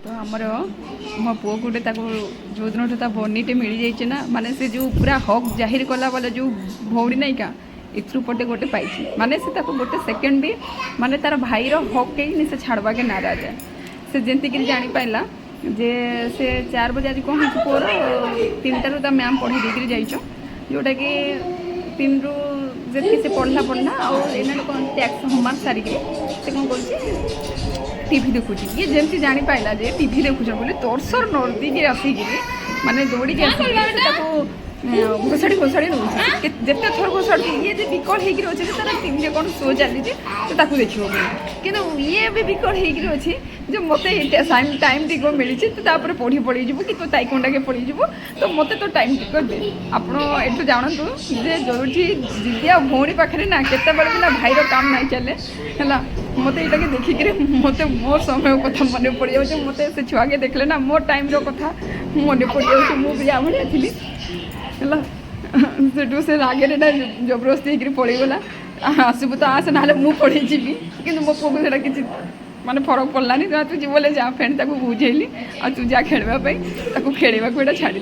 तो आमर मो पुओ गोटे जो दिन ता बनीटे मिल जाइए ना माने से जो पूरा हक जाहिर कला वाला जो भौड़ी नहीं का इथ्रु पटे गोटे पाई माने से गोटे सेकेंड भी माने तार भाई हक कहीं से छाड़वा के नाराज है से जमीक जानी पाइला जे से 4 बजे आज कौन हो पुअर 3टारू ता मैम पढ़े देकर जाइछ जोटा कि 3 रु जी से पढ़ला और एना कौन टैक्स होमवर्क सारिक से कौन कर टीवी देखुची ये जमी जानी पाइला जे टीवी देखुछ बोली तोरसर नर्दी आसिक माने दौड़ी घोषाड़ी घोषाड़ी रोचे जिते थर घोषाड़ी ये जो विकल होकर अच्छे तार टीवी कौन शो चली तो देखो कि ये भी विकल होकर अच्छे जो मत टाइम टिक मिली तो पढ़ी पड़ी जी कि तो ताइकोंडा के पड़ी जी तो मत तो टाइम टिक दे आप जानतु जे जो दीदी आ भौणी पाखे ना केत ना भाईर काम नहीं चले है मत ये देखिक मत मोर समय कथा मन पड़ जाए मत से छुआ के देखले ना मोर टाइम कथा मन पड़ जाऊँ मुझे भाया थी है से रागे जबरदस्ती पड़गला आसबू तो आस ना मुझे पढ़े जी कि मो पुओ को किसी माने फरक पड़लानी तू जी बोले जा फ्रेंड बुझेली आ तू जा खेलवाई खेलवाक छाड़ी